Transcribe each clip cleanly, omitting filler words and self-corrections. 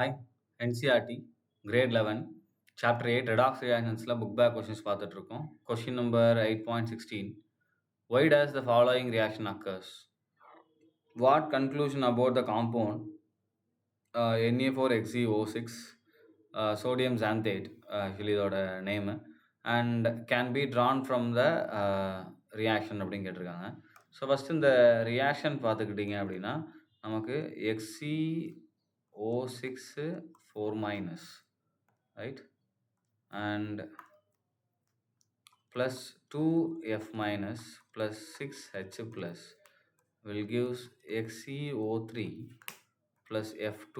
Hi, NCRT, Grade 11, Chapter 8, Redox Reactionsல book back questions பார்த்துட்டு இருக்கோம். Question number 8.16. Why does the following reaction occurs? What conclusion about the compound Na4XeO6 sodium xanthate, actually இதோட name, and can be drawn from the reaction அப்படின்னு கேட்டிருக்காங்க. So first இந்த reaction பார்த்துக்கிட்டிங்க அப்படின்னா நமக்கு XeO6 4 minus, right, and plus 2F minus plus 6H plus will gives XeO3 plus F2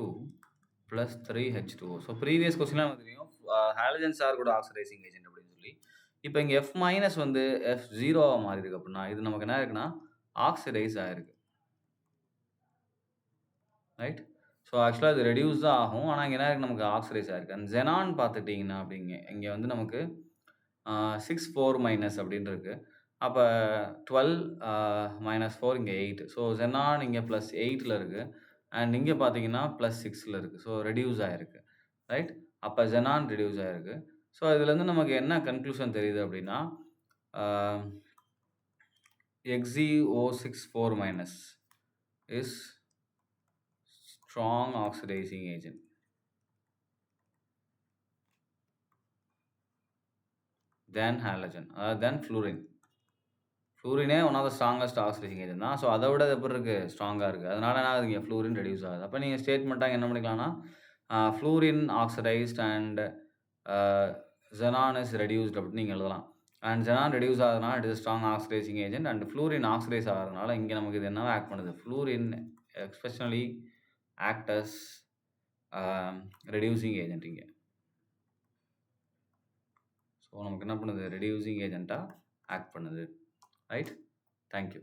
plus 3H2O. So previous கொஸ்டின்லாம் நமக்கு தெரியும் halogens are கூட oxidising agent அப்படின்னு சொல்லி. இப்போ இங்கே F மைனஸ் வந்து F0 மாறி இருக்கு அப்படின்னா இது நமக்கு என்ன இருக்குன்னா ஆக்சிடைஸ் ஆயிருக்கு, ரைட். ஸோ ஆக்சுவலாக இது ரெடியூஸ் தான் ஆகும், ஆனால் இங்கே என்ன இருக்குது நமக்கு ஆக்சிடைஸ் ஆயிருக்கு. அண்ட் ஜெனான் பார்த்துட்டிங்கன்னா அப்படிங்க இங்கே வந்து நமக்கு 6 4 மைனஸ் அப்படின்னு இருக்கு. அப்போ 12 minus 4 இங்கே 8. ஸோ ஜெனான் இங்கே ப்ளஸ் 8ல் இருக்குது அண்ட் இங்கே பார்த்தீங்கன்னா ப்ளஸ் 6ல் இருக்குது. ஸோ ரெடியூஸ் ஆகிருக்கு, ரைட். அப்போ ஜெனான் ரெடியூஸ் ஆகிருக்கு. ஸோ இதுலேருந்து நமக்கு என்ன கன்க்ளூஷன் தெரியுது அப்படின்னா XeO6 4 minus is strong oxidizing agent than halogen, than fluorine. ஃப்ளூரினே one of the strongest oxidising agent தான். ஸோ அதை விட அது எப்படி இருக்குது, ஸ்ட்ராங்காக இருக்குது. அதனால என்ன ஆகுது, இங்கே ஃப்ளூரின் ரெடியூஸ் ஆகுது. அப்போ நீங்கள் ஸ்டேட்மெண்ட்டாக என்ன பண்ணிக்கலாம்னா fluorine oxidised and xenon is reduced அப்படின்னு நீங்கள் எழுதலாம். அண்ட் ஜெனான் ரெடியூஸ் ஆகுதுனால it is strong oxidising agent and fluorine oxidise ஆகிறதுனால இங்கே நமக்கு இது என்ன ஆக்ட் பண்ணுது, fluorine especially acts reducing agent இங்கே. ஸோ நமக்கு என்ன பண்ணுது, ரெடியூசிங் ஏஜென்ட்டாக ஆக்ட் பண்ணுது, ரைட். Thank you.